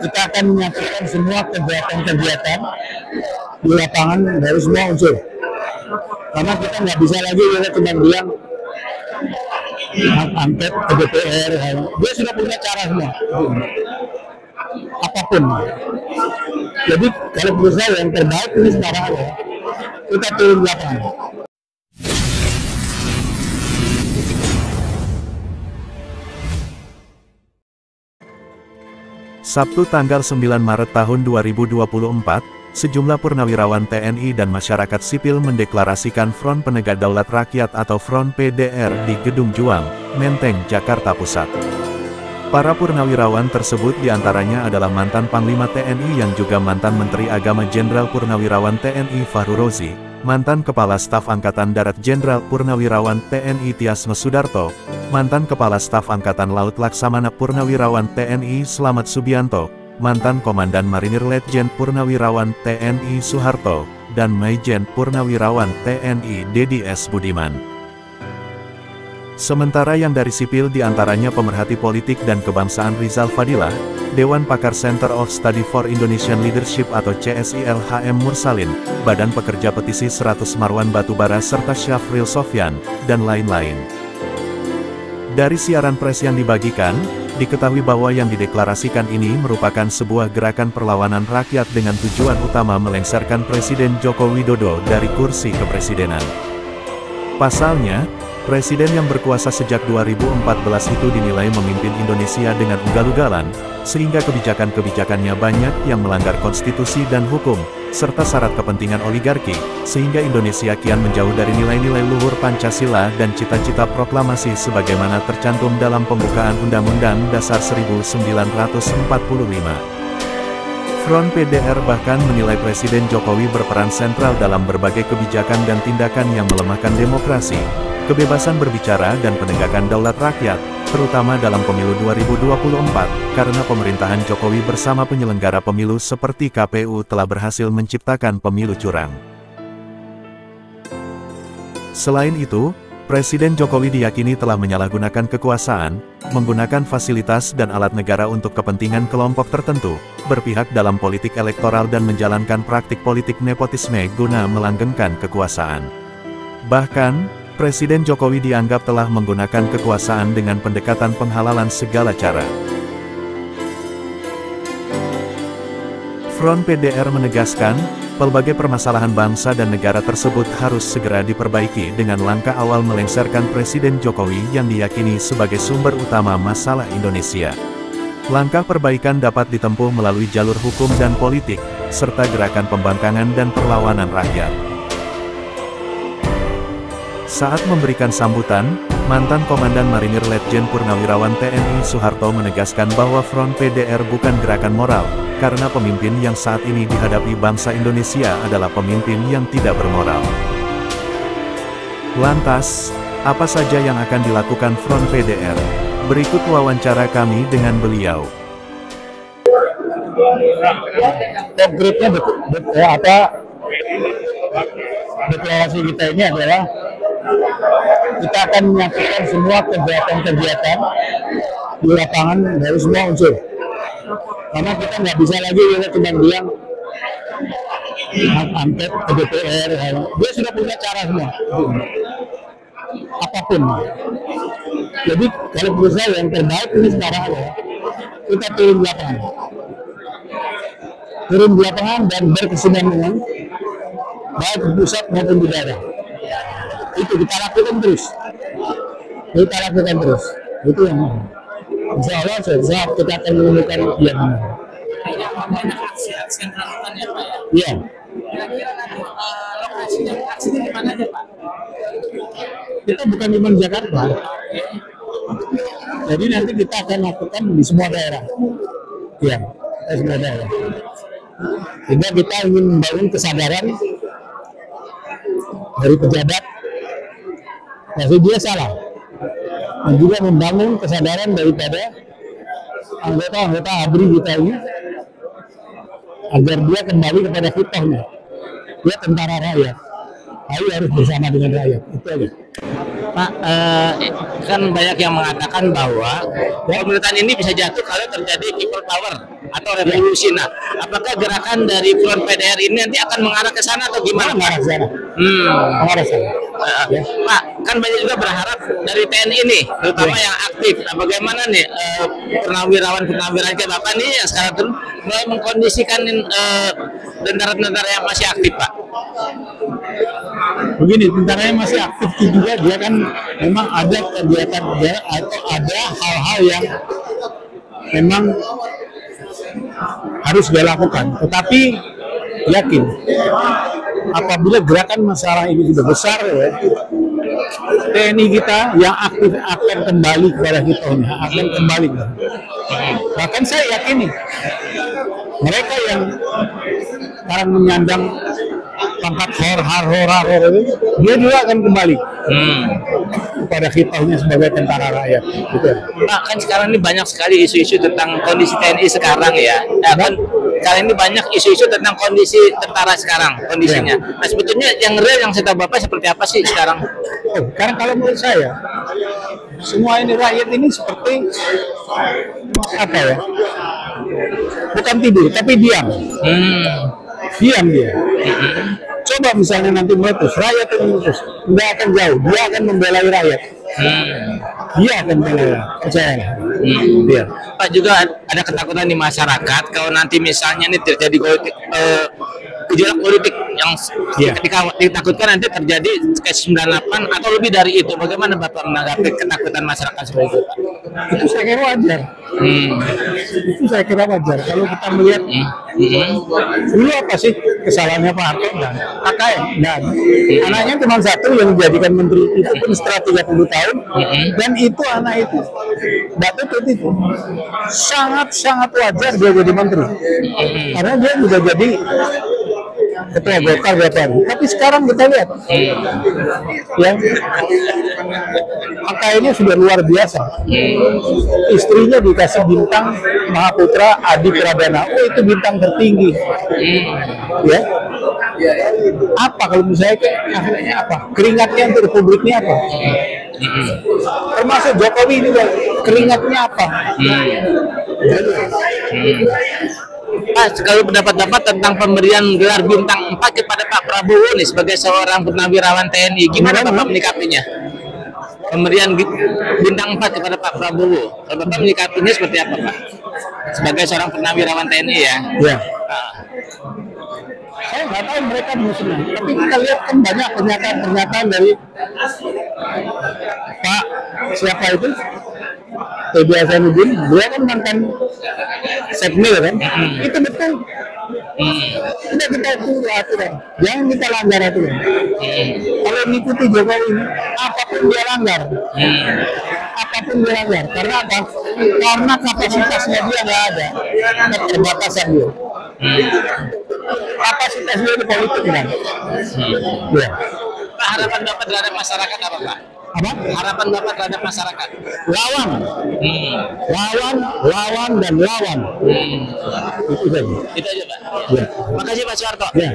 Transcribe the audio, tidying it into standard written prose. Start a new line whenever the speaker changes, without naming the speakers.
Kita akan menyatukan semua kegiatan-kegiatan di lapangan dari semua unsur. Karena kita nggak bisa lagi kita cuma bilang angket ke DPR. Dia sudah punya cara semua. Apapun. Jadi kalau menurut saya yang terbaik ini sekarang ya, kita turun di lapangan.
Sabtu tanggal 9 Maret tahun 2024, sejumlah purnawirawan TNI dan masyarakat sipil mendeklarasikan Front Penegak Daulat Rakyat atau Front PDR di Gedung Juang, Menteng, Jakarta Pusat. Para purnawirawan tersebut diantaranya adalah mantan Panglima TNI yang juga mantan Menteri Agama Jenderal Purnawirawan TNI Fahru Rozi, mantan Kepala Staf Angkatan Darat Jenderal Purnawirawan TNI Tias Mesudarto, mantan Kepala Staf Angkatan Laut Laksamana Purnawirawan TNI Slamet Subianto, mantan Komandan Marinir Letjen Purnawirawan TNI Soeharto, dan Maijen Purnawirawan TNI Dedi S. Budiman. Sementara yang dari sipil diantaranya pemerhati politik dan kebangsaan Rizal Fadilah, Dewan Pakar Center of Study for Indonesian Leadership atau CSIL HM Mursalin, Badan Pekerja Petisi 100 Marwan Batubara serta Syafril Sofyan, dan lain-lain. Dari siaran pers yang dibagikan, diketahui bahwa yang dideklarasikan ini merupakan sebuah gerakan perlawanan rakyat dengan tujuan utama melengsarkan Presiden Joko Widodo dari kursi kepresidenan. Pasalnya, Presiden yang berkuasa sejak 2014 itu dinilai memimpin Indonesia dengan ugal-ugalan, sehingga kebijakan-kebijakannya banyak yang melanggar konstitusi dan hukum, serta syarat kepentingan oligarki, sehingga Indonesia kian menjauh dari nilai-nilai luhur Pancasila dan cita-cita proklamasi sebagaimana tercantum dalam pembukaan Undang-Undang Dasar 1945. Front PDR bahkan menilai Presiden Jokowi berperan sentral dalam berbagai kebijakan dan tindakan yang melemahkan demokrasi, kebebasan berbicara dan penegakan daulat rakyat, terutama dalam pemilu 2024, karena pemerintahan Jokowi bersama penyelenggara pemilu seperti KPU telah berhasil menciptakan pemilu curang. Selain itu, Presiden Jokowi diyakini telah menyalahgunakan kekuasaan, menggunakan fasilitas dan alat negara untuk kepentingan kelompok tertentu, berpihak dalam politik elektoral dan menjalankan praktik politik nepotisme guna melanggengkan kekuasaan. Bahkan, Presiden Jokowi dianggap telah menggunakan kekuasaan dengan pendekatan penghalalan segala cara. Front PDR menegaskan, pelbagai permasalahan bangsa dan negara tersebut harus segera diperbaiki dengan langkah awal melengsarkan Presiden Jokowi yang diyakini sebagai sumber utama masalah Indonesia. Langkah perbaikan dapat ditempuh melalui jalur hukum dan politik, serta gerakan pembangkangan dan perlawanan rakyat. Saat memberikan sambutan, mantan Komandan Marinir Letjen Purnawirawan TNI Soeharto menegaskan bahwa Front PDR bukan gerakan moral, karena pemimpin yang saat ini dihadapi bangsa Indonesia adalah pemimpin yang tidak bermoral. Lantas, apa saja yang akan dilakukan Front PDR? Berikut wawancara kami dengan beliau.
Konkretnya deklarasi kita ini adalah kita akan menyatukan semua kegiatan-kegiatan di lapangan dari semua unsur. Karena kita nggak bisa lagi kita cuma bilang angket ke DPR. Dia sudah punya cara semua. Apapun. Jadi kalau menurut saya yang terbaik ini sekarang adalah kita turun di lapangan. Turun di lapangan dan berkesinambungan baik di pusat maupun di daerah. Itu kita lakukan terus. Itu yang insya Allah kita akan menemukan yang benar. Iya.
Lokasinya di mana aja, Pak?
Kita bukan cuma di Jakarta. Jadi nanti kita akan lakukan di semua daerah. Iya, di semua daerah. Sehingga kita ingin membangun kesadaran dari pejabat. Tapi dia salah. Dan juga membangun kesadaran daripada anggota-anggota ABRI kita ini agar dia kembali kepada fitrahnya. Dia tentara rakyat. Ayo harus bersama dengan rakyat. Itu aja.
Pak, kan banyak yang mengatakan bahwa pemerintahan ini bisa jatuh kalau terjadi people power atau revolusi. Nah, apakah gerakan dari Front PDR ini nanti akan mengarah ke sana atau gimana, Pak?
Mengarah ke sana. Mengarah ke sana.
Pak, kan banyak juga berharap dari TNI ini, terutama yang aktif. Nah, bagaimana nih purnawirawan kayak Bapak nih yang sekarang tuh mulai mengkondisikan tentara-tentara yang masih aktif, Pak?
Begini, tentaranya masih aktif juga, dia kan memang ada kegiatan atau ada hal-hal yang memang harus dia lakukan. Tetapi yakin, apabila gerakan masalah ini sudah besar, ya, TNI kita yang aktif akan kembali kepada kita, akan kembali. Bahkan saya yakin nih, mereka yang sekarang menyandang pangkat horor itu, dia juga akan kembali kepada kitanya sebagai tentara rakyat. Gitu.
Pak, kan sekarang ini banyak sekali isu-isu tentang kondisi TNI sekarang ya. Kan kali ini banyak isu-isu tentang kondisi tentara sekarang, kondisinya. Nah, sebetulnya yang real yang saya tahu Bapak seperti apa sih sekarang?
Karena kalau menurut saya, semua ini rakyat ini seperti apa ya? Bukan tidur, tapi diam. Diam dia. Coba misalnya nanti meletus, rakyat itu meletus, nggak akan jauh, dia akan membela rakyat. Dia akan membela, percaya. Dia.
Pak, juga ada ketakutan di masyarakat kalau nanti misalnya ini terjadi gejolak politik yang ditakutkan nanti terjadi kayak 98 atau lebih dari itu. Bagaimana Bapak menanggapi ketakutan masyarakat seperti itu, Pak?
Itu saya kira wajar. Itu saya kira wajar. Kalau kita melihat dulu apa sih kesalahannya Pak Harto dan pakai dan anaknya cuma satu yang dijadikan menteri itu pun setelah 30 tahun dan itu anak itu Mbak Tutut itu sangat wajar dia jadi menteri karena dia sudah jadi ketua Golkar tapi sekarang kita lihat yang angkanya sudah luar biasa. Istrinya dikasih bintang Mahaputra Adi Pradana, itu bintang tertinggi. Ya, apa kalau misalnya akhirnya apa? Keringatnya untuk republiknya apa? Termasuk Jokowi juga keringatnya apa?
Pak, kalau pendapat tentang pemberian gelar bintang 4 kepada Pak Prabowo nih sebagai seorang purnawirawan TNI, gimana Bapak menyikapinya? Pemberian bintang 4 kepada Pak Prabowo, kalau Bapak menyikapinya seperti apa, Pak? Sebagai seorang purnawirawan TNI ya.
Ya. Saya nggak tahu mereka senang, tapi kita lihat kan banyak pernyataan dari Pak siapa itu TB Hasanuddin, dia kan mantan Sekmil kan, itu betul. Tidak kita itu aturan, jangan kita langgar aturan. Kalau mengikuti Jokowi ini, apapun dia langgar, karena apa? Karena kapasitasnya dia nggak ada, keterbatasan dia. Kapasitasnya itu politik kan. Ya.
Pak, harapan Bapak terhadap masyarakat apa, Pak?
Apa?
Harapan Bapak terhadap masyarakat?
Lawan, dan lawan. Itu saja.
Itu aja, Pak.
Ya.
Makasih Pak Soeharto.
Ya.